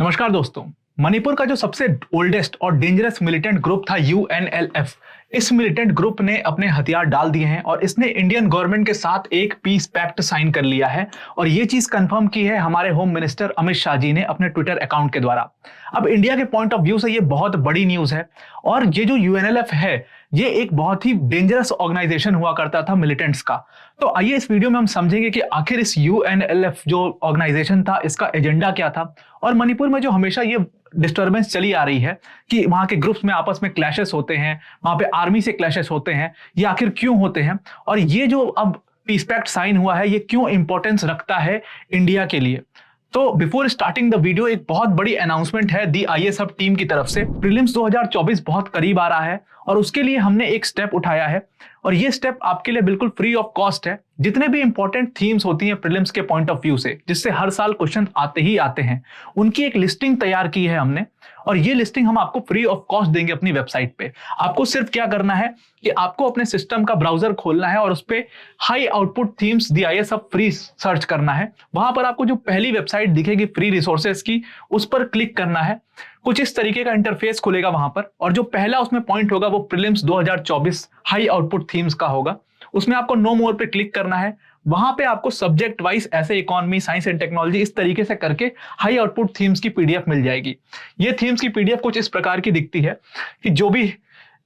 नमस्कार दोस्तों। मणिपुर का जो सबसे ओल्डेस्ट और डेंजरस मिलिटेंट ग्रुप था यूएनएलएफ, इस मिलिटेंट ग्रुप ने अपने हथियार डाल दिए हैं और इसने इंडियन गवर्नमेंट के साथ एक पीस पैक्ट साइन कर लिया है। और ये चीज कंफर्म की है हमारे होम मिनिस्टर अमित शाह जी ने अपने ट्विटर अकाउंट के द्वारा। अब इंडिया के पॉइंट ऑफ व्यू से ये बहुत बड़ी न्यूज है। और ये जो यूएनएलएफ है, ये एक बहुत ही डेंजरस ऑर्गेनाइजेशन हुआ करता था मिलिटेंट्स का। तो आइए इस वीडियो में हम समझेंगे कि आखिर इस यूएनएलएफ जो ऑर्गेनाइजेशन था, इसका एजेंडा क्या था, और मणिपुर में जो हमेशा ये डिस्टर्बेंस चली आ रही है कि वहां के ग्रुप्स में आपस में क्लैशेस होते हैं, वहां पे आर्मी से क्लैशेस होते हैं, ये आखिर क्यों होते हैं, और ये जो अब पीस पैक्ट साइन हुआ है, ये क्यों इंपॉर्टेंस रखता है इंडिया के लिए। तो बिफोर स्टार्टिंग द वीडियो, एक बहुत बड़ी अनाउंसमेंट है दी आईएसएफ टीम की तरफ से। प्रीलिम्स 2024 बहुत करीब आ रहा है और उसके लिए हमने एक स्टेप उठाया है, और ये स्टेप आपके लिए बिल्कुल फ्री ऑफ कॉस्ट है। जितने भी इंपॉर्टेंट थीम्स होती हैं प्रीलिम्स के पॉइंट ऑफ व्यू से, जिससे हर साल क्वेश्चन आते ही आते हैं, उनकी एक लिस्टिंग तैयार की है हमने, और ये लिस्टिंग हम आपको फ्री ऑफ कॉस्ट देंगे अपनी वेबसाइट पे। आपको सिर्फ क्या करना है कि आपको अपने सिस्टम का ब्राउजर खोलना है और उस पे हाई आउटपुट थीम्स दी आईएसएफ फ्री सर्च करना है। वहां पर आपको जो पहली वेबसाइट दिखेगी फ्री रिसोर्सेज की, उस पर क्लिक करना है। कुछ इस तरीके का इंटरफेस खुलेगा वहां पर, और जो पहला उसमें पॉइंट होगा वो प्रीलिम्स 2024 हाई आउटपुट थीम्स का होगा। उसमें आपको नो मोर पे क्लिक करना है। वहां पे आपको सब्जेक्ट वाइज ऐसे इकोनॉमी, साइंस एंड टेक्नोलॉजी, इस तरीके से करके हाई आउटपुट थीम्स की पीडीएफ मिल जाएगी। ये थीम्स की पीडीएफ कुछ इस प्रकार की दिखती है कि जो भी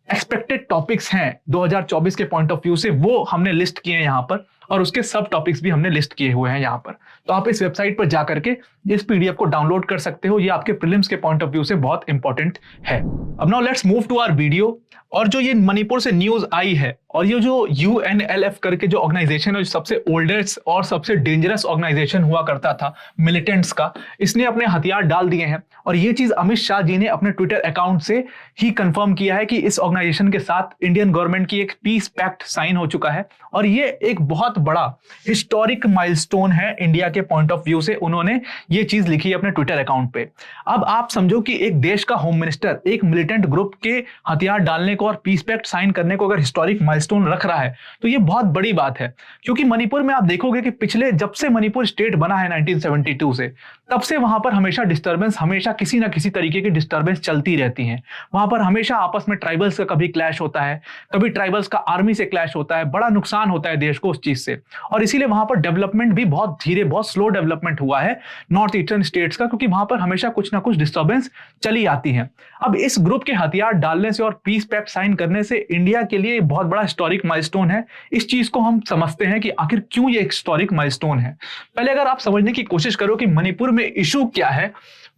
एक्सपेक्टेड टॉपिक्स हैं 2024 के पॉइंट ऑफ व्यू से, वो हमने लिस्ट किए हैं यहाँ पर, और उसके सब टॉपिक्स भी हमने लिस्ट किए हुए हैं यहाँ पर। तो आप इस वेबसाइट पर जाकर के इस पीडीएफ को डाउनलोड कर सकते हो। ये आपके प्रीलिम्स के पॉइंट ऑफ व्यू से बहुत इंपॉर्टेंट है। अब now let's move to our video. और जो ये मणिपुर से न्यूज आई है, और ये जो यूएनएलएफ करके जो ऑर्गेनाइजेशन है, जो सबसे ओल्डेस्ट और सबसे डेंजरस ऑर्गेनाइजेशन हुआ करता था मिलिटेंट्स का, इसने अपने हथियार डाल दिए हैं। और ये चीज अमित शाह जी ने अपने ट्विटर अकाउंट से ही कंफर्म किया है कि इस ऑर्गेनाइजेशन के साथ इंडियन गवर्नमेंट की एक पीस पैक्ट साइन हो चुका है। और ये एक बहुत बड़ा हिस्टोरिक माइलस्टोन है इंडिया के पॉइंट ऑफ व्यू से। उन्होंने ये चीज लिखी है अपने ट्विटर अकाउंट पे। अब आप समझो कि एक देश का होम मिनिस्टर एक मिलिटेंट ग्रुप के हथियार डालने को और पीस पैक्ट साइन करने को अगर हिस्टोरिक माइलस्टोन रख रहा है, तो ये बहुत बड़ी बात है। क्योंकि मणिपुर में आप देखोगे कि पिछले जब से मणिपुर स्टेट बना है 1972 से, तब से वहां पर हमेशा डिस्टर्बेंस, हमेशा किसी ना किसी तरीके की डिस्टर्बेंस चलती रहती है। वहां पर हमेशा आपस में ट्राइबल्स का कभी क्लैश होता है, कभी ट्राइबल्स का आर्मी से क्लैश होता है, बड़ा नुकसान होता है देश को उस चीज से। और इसीलिए वहां पर डेवलपमेंट भी बहुत धीरे, बहुत स्लो डेवलपमेंट हुआ है नॉर्थ ईस्टर्न स्टेट्स का, क्योंकि वहां पर हमेशा कुछ ना कुछ डिस्टर्बेंस चली आती है। अब इस ग्रुप के हथियार डालने से और पीस पैक्ट साइन करने से इंडिया के लिए बहुत बड़ा हिस्टोरिक माइलस्टोन है। इस चीज को हम समझते हैं कि आखिर क्यों ये हिस्टोरिक माइलस्टोन है। पहले अगर आप समझने की कोशिश करो कि मणिपुर में इशू क्या है,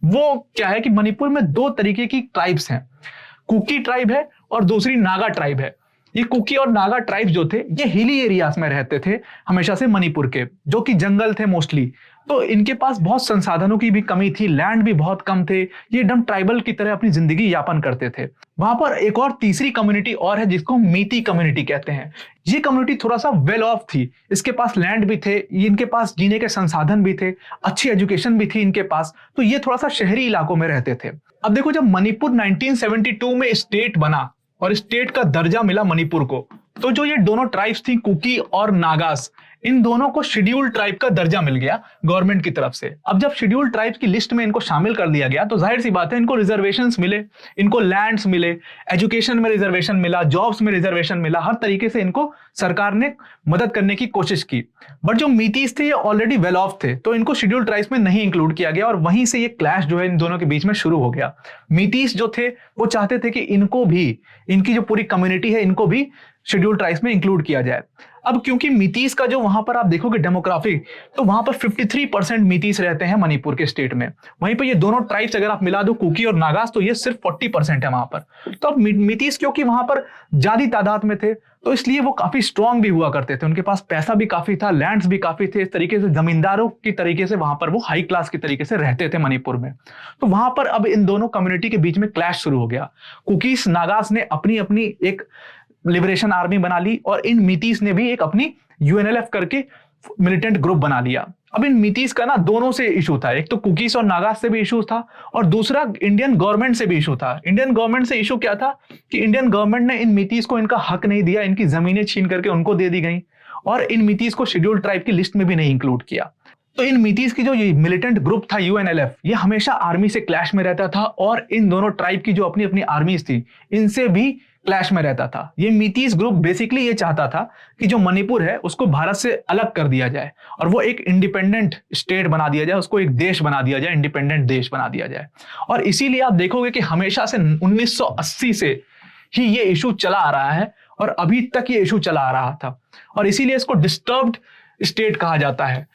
वो क्या है कि मणिपुर में दो तरीके की ट्राइब्स हैं। कुकी ट्राइब है और दूसरी नागा ट्राइब है। ये कुकी और नागा ट्राइब जो थे, ये हिली एरियाज में रहते थे हमेशा से मणिपुर के, जो कि जंगल थे मोस्टली। तो इनके पास बहुत संसाधनों की भी कमी थी, लैंड भी बहुत कम थे। ये एकदम ट्राइबल की तरह अपनी जिंदगी यापन करते थे। वहां पर एक और तीसरी कम्युनिटी और है, जिसको मीती कम्युनिटी कहते हैं। ये कम्युनिटी थोड़ा सा वेल ऑफ थी, इसके पास लैंड भी थे, इनके पास जीने के संसाधन भी थे, अच्छी एजुकेशन भी थी इनके पास। तो ये थोड़ा सा शहरी इलाकों में रहते थे। अब देखो, जब मणिपुर 1972 में स्टेट बना और स्टेट का दर्जा मिला मणिपुर को, तो जो ये दोनों ट्राइब्स थी, कुकी और नागास, इन दोनों को शेड्यूल्ड ट्राइब का दर्जा मिल गया गवर्नमेंट की तरफ से। अब जब शेड्यूल्ड ट्राइब्स की लिस्ट में इनको शामिल कर दिया गया, तो जाहिर सी बात है इनको रिजर्वेशंस मिले, इनको लैंड्स मिले, एजुकेशन में रिजर्वेशन मिला, जॉब्स में रिजर्वेशन मिला, हर तरीके से इनको सरकार ने मदद करने की कोशिश की। बट जो मीतीस थे, ये ऑलरेडी वेल ऑफ थे, तो इनको शेड्यूल्ड ट्राइब्स में नहीं इंक्लूड किया गया, और वहीं से ये क्लैश जो है इन दोनों के बीच में शुरू हो गया। मीतीस जो थे वो चाहते थे कि इनको भी, इनकी जो पूरी कम्युनिटी है, इनको भी शेड्यूल्ड ट्राइब्स में इंक्लूड किया जाए। अब क्योंकि मीतीस का जो वहां पर आप देखोगे डेमोग्राफी, तो वहां पर 53% मीतीस रहते हैं मणिपुर के स्टेट में। वहीं पर ये दोनों ट्राइब्स अगर आप मिला दो, कुकी और नागास, तो ये सिर्फ 40% है वहां पर। तो अब मीतीस क्योंकि वहां पर ज्यादा तादाद में थे, तो इसलिए वो काफी स्ट्रांग भी हुआ करते थे, उनके पास पैसा भी काफी था, लैंड्स भी काफी थे। इस तरीके से जमींदारों की तरीके से वहां पर वो हाई क्लास की तरीके से रहते थे मणिपुर में। तो वहां पर अब इन दोनों कम्युनिटी के बीच में क्लैश शुरू हो गया। कुकीस नागास ने अपनी अपनी एक लिबरेशन आर्मी बना ली, और इन मीतीस ने भी एक अपनी यूएनएलएफ करके मिलिटेंट ग्रुप बना लिया। अब इन मीतीस का ना दोनों से इशू था, एक तो कुकीस और नागास से भी इशू था, और दूसरा इंडियन गवर्नमेंट से भी इशू था। इंडियन गवर्नमेंट से इशू क्या था कि इंडियन गवर्नमेंट ने इन मीतीस को इनका हक नहीं दिया, इनकी जमीनें छीन करके उनको दे दी गई, और इन मीतीस को शेड्यूल्ड ट्राइब की लिस्ट में भी नहीं इंक्लूड किया। तो इन मीतीज की जो ये मिलिटेंट ग्रुप था यूएनएलएफ, ये हमेशा आर्मी से क्लैश में रहता था और इन दोनों ट्राइब की जो अपनी अपनी आर्मीज थी इनसे भी क्लैश में रहता था। ये मीतीज ग्रुप बेसिकली ये चाहता था कि जो मणिपुर है उसको भारत से अलग कर दिया जाए और वो एक इंडिपेंडेंट स्टेट बना दिया जाए, उसको एक देश बना दिया जाए, इंडिपेंडेंट देश बना दिया जाए। और इसीलिए आप देखोगे कि हमेशा से 1980 से ही ये इशू चला आ रहा है और अभी तक ये इशू चला आ रहा था और इसीलिए इसको डिस्टर्ब्ड स्टेट कहा जाता है।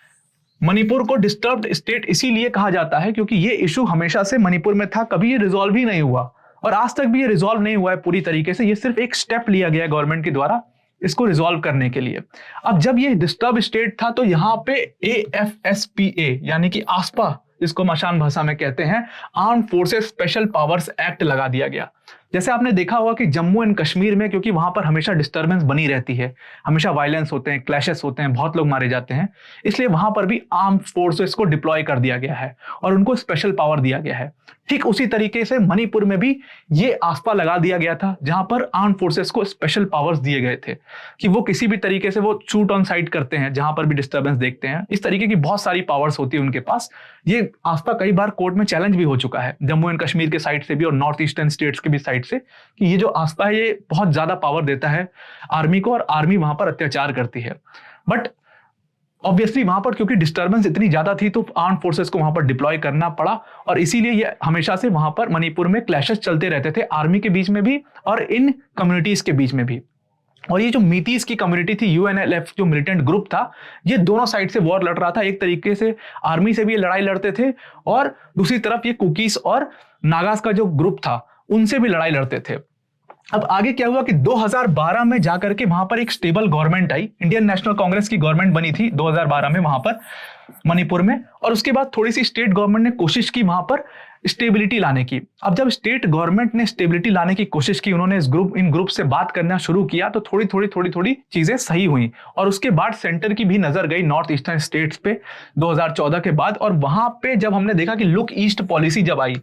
मणिपुर को डिस्टर्ब्ड स्टेट इसीलिए कहा जाता है क्योंकि ये इशू हमेशा से मणिपुर में था, कभी ये रिजॉल्व ही नहीं हुआ और आज तक भी ये रिजॉल्व नहीं हुआ है पूरी तरीके से। ये सिर्फ एक स्टेप लिया गया गवर्नमेंट के द्वारा इसको रिजॉल्व करने के लिए। अब जब ये डिस्टर्ब स्टेट था तो यहाँ पे AFSPA यानी कि आस्पा, जिसको आसान भाषा में कहते हैं arm forces special powers act लगा दिया गया। जैसे आपने देखा होगा कि जम्मू एंड कश्मीर में क्योंकि वहां पर हमेशा डिस्टर्बेंस बनी रहती है, हमेशा वायलेंस होते हैं, क्लैशेस होते हैं, बहुत लोग मारे जाते हैं, इसलिए वहां पर भी आर्म फोर्सेस को डिप्लॉय कर दिया गया है और उनको स्पेशल पावर दिया गया है। ठीक उसी तरीके से मणिपुर में भी ये आस्पा लगा दिया गया था जहां पर आर्म फोर्सेस को स्पेशल पावर्स दिए गए थे कि वो किसी भी तरीके से वो शूट ऑन साइट करते हैं जहां पर भी डिस्टर्बेंस देखते हैं। इस तरीके की बहुत सारी पावर्स होती है उनके पास। ये आस्पा कई बार कोर्ट में चैलेंज भी हो चुका है जम्मू एंड कश्मीर के साइड से भी और नॉर्थ ईस्टर्न स्टेट्स के भी साइड से कि ये जो आस्पा है ये बहुत ज्यादा पावर देता है आर्मी को और आर्मी वहां पर अत्याचार करती है। बट ऑब्वियसली वहां पर क्योंकि डिस्टर्बेंस इतनी ज्यादा थी तो आर्म फोर्सेस को वहां पर डिप्लॉय करना पड़ा और इसीलिए ये हमेशा से वहां पर मणिपुर में क्लैशेस चलते रहते थे आर्मी के बीच में भी और इन कम्युनिटीज के बीच में भी। और ये जो मीतीज की कम्युनिटी थी, यूएनएलएफ जो मिलिटेंट ग्रुप था, ये दोनों साइड से वॉर लड़ रहा था। एक तरीके से आर्मी से भी ये लड़ाई लड़ते थे और दूसरी तरफ ये कुकीज और नागास का जो ग्रुप था उनसे भी लड़ाई लड़ते थे। अब आगे क्या हुआ कि 2012 में जाकर के वहां पर एक स्टेबल गवर्नमेंट आई, इंडियन नेशनल कांग्रेस की गवर्नमेंट बनी थी 2012 में वहां पर मणिपुर में। और उसके बाद थोड़ी सी स्टेट गवर्नमेंट ने कोशिश की वहां पर स्टेबिलिटी लाने की। अब जब स्टेट गवर्नमेंट ने स्टेबिलिटी लाने की कोशिश की, उन्होंने इन ग्रुप से बात करना शुरू किया तो थोड़ी थोड़ी चीजें सही हुई और उसके बाद सेंटर की भी नजर गई नॉर्थ ईस्टर्न स्टेट्स पे 2014 के बाद। और वहां पे जब हमने देखा कि लुक ईस्ट पॉलिसी जब आई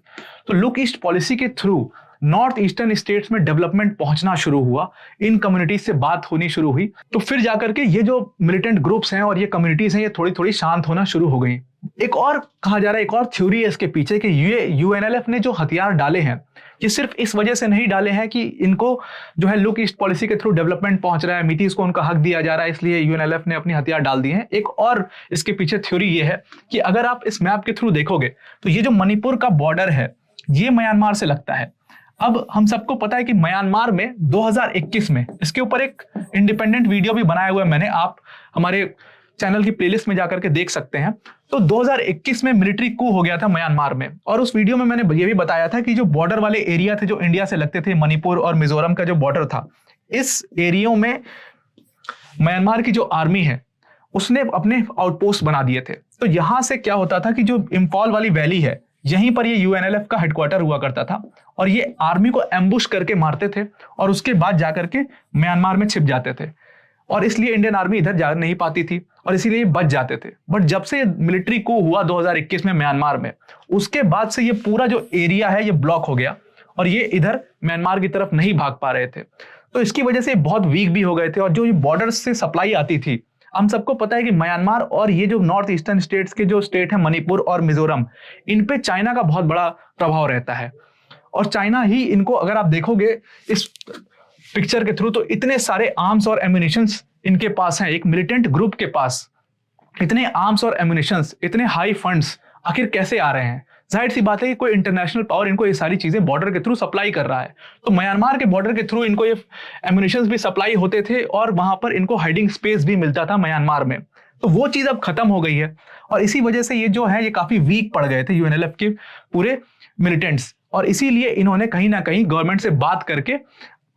तो लुक ईस्ट पॉलिसी के थ्रू नॉर्थ ईस्टर्न स्टेट्स में डेवलपमेंट पहुंचना शुरू हुआ, इन कम्युनिटीज से बात होनी शुरू हुई, तो फिर जाकर के ये जो मिलिटेंट ग्रुप्स हैं और ये कम्युनिटीज हैं ये थोड़ी थोड़ी शांत होना शुरू हो गई। एक और कहा जा रहा है, एक और थ्योरी है इसके पीछे कि ये यूएनएलएफ ने जो हथियार डाले हैं ये सिर्फ इस वजह से नहीं डाले हैं कि इनको जो है लुक ईस्ट पॉलिसी के थ्रू डेवलपमेंट पहुंच रहा है, मीतीज को उनका हक दिया जा रहा है, इसलिए यूएनएलएफ ने अपनी हथियार डाल दिए हैं। एक और इसके पीछे थ्योरी ये है कि अगर आप इस मैप के थ्रू देखोगे तो ये जो मणिपुर का बॉर्डर है ये म्यांमार से लगता है। अब हम सबको पता है कि म्यांमार में 2021 में इसके ऊपर एक इंडिपेंडेंट वीडियो भी बनाया हुआ है मैंने, आप हमारे चैनल की प्लेलिस्ट में जाकर के देख सकते हैं। तो 2021 में मिलिट्री कू हो गया था म्यांमार में और उस वीडियो में मैंने ये भी बताया था कि जो बॉर्डर वाले एरिया थे जो इंडिया से लगते थे, मणिपुर और मिजोरम का जो बॉर्डर था, इस एरियो में म्यांमार की जो आर्मी है उसने अपने आउटपोस्ट बना दिए थे। तो यहां से क्या होता था कि जो इम्फॉल वाली वैली है यहीं पर ये यूएनएलएफ का हेडक्वार्टर हुआ करता था और ये आर्मी को एम्बुश करके मारते थे और उसके बाद जाकर के म्यांमार में छिप जाते थे और इसलिए इंडियन आर्मी इधर जा नहीं पाती थी और इसीलिए बच जाते थे। बट जब से मिलिट्री कू हुआ 2021 में म्यांमार में, उसके बाद से ये पूरा जो एरिया है ये ब्लॉक हो गया और ये इधर म्यांमार की तरफ नहीं भाग पा रहे थे। तो इसकी वजह से बहुत वीक भी हो गए थे और जो ये बॉर्डर से सप्लाई आती थी, हम सबको पता है कि म्यांमार और ये जो नॉर्थ ईस्टर्न स्टेट्स के जो स्टेट है मणिपुर और मिजोरम, इन पे चाइना का बहुत बड़ा प्रभाव रहता है और चाइना ही इनको, अगर आप देखोगे इस पिक्चर के थ्रू, तो इतने सारे आर्म्स और एम्युनिशंस इनके पास हैं। एक मिलिटेंट ग्रुप के पास इतने आर्म्स और एम्युनिशंस, इतने हाई फंड्स आखिर कैसे आ रहे हैं? जाहिर सी बात है कि कोई इंटरनेशनल पावर इनको ये सारी चीजें बॉर्डर के थ्रू सप्लाई कर रहा है। तो म्यांमार के बॉर्डर के थ्रू इनको ये एम्युनिशंस भी सप्लाई होते थे और वहां पर इनको हाइडिंग स्पेस भी मिलता था म्यांमार में। तो वो चीज अब खत्म हो गई है और इसी वजह से ये जो है ये काफी वीक पड़ गए थे यूएनएलएफ के पूरे मिलिटेंट्स और इसीलिए इन्होंने कहीं ना कहीं गवर्नमेंट से बात करके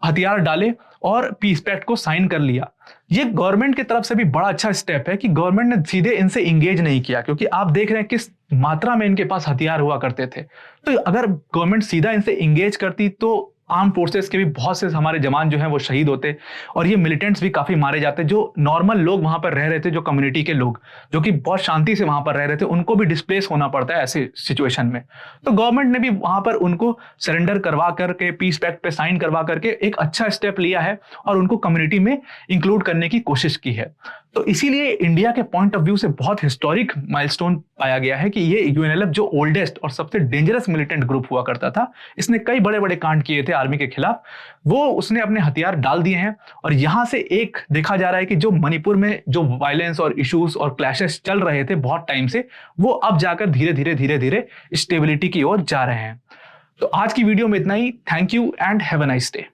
हथियार डाले और पीस पैक्ट को साइन कर लिया। ये गवर्नमेंट की तरफ से भी बड़ा अच्छा स्टेप है कि गवर्नमेंट ने सीधे इनसे इंगेज नहीं किया, क्योंकि आप देख रहे हैं किस मात्रा में इनके पास हथियार हुआ करते थे। तो अगर गवर्नमेंट सीधा इनसे इंगेज करती तो आर्म फोर्सेस के भी बहुत से हमारे जवान जो हैं वो शहीद होते और ये मिलिटेंट्स भी काफी मारे जाते। जो नॉर्मल लोग वहां पर रह रहे थे, जो कम्युनिटी के लोग जो कि बहुत शांति से वहां पर रह रहे थे, उनको भी डिस्प्लेस होना पड़ता है ऐसे सिचुएशन में। तो गवर्नमेंट ने भी वहां पर उनको सरेंडर करवा करके, पीस पैक्ट पे साइन करवा करके एक अच्छा स्टेप लिया है और उनको कम्युनिटी में इंक्लूड करने की कोशिश की है। तो इसीलिए इंडिया के पॉइंट ऑफ व्यू से बहुत हिस्टोरिक माइलस्टोन पाया गया है कि ये यूएनएलएफ जो ओल्डेस्ट और सबसे डेंजरस मिलिटेंट ग्रुप हुआ करता था, इसने कई बड़े बड़े कांड किए थे आर्मी के खिलाफ, वो उसने अपने हथियार डाल दिए हैं। और यहां से एक देखा जा रहा है कि जो मणिपुर में जो वायलेंस और इश्यूज और क्लैशेस चल रहे थे बहुत टाइम से, वो अब जाकर धीरे धीरे धीरे धीरे स्टेबिलिटी की ओर जा रहे हैं। तो आज की वीडियो में इतना ही। Thank you and have a nice day.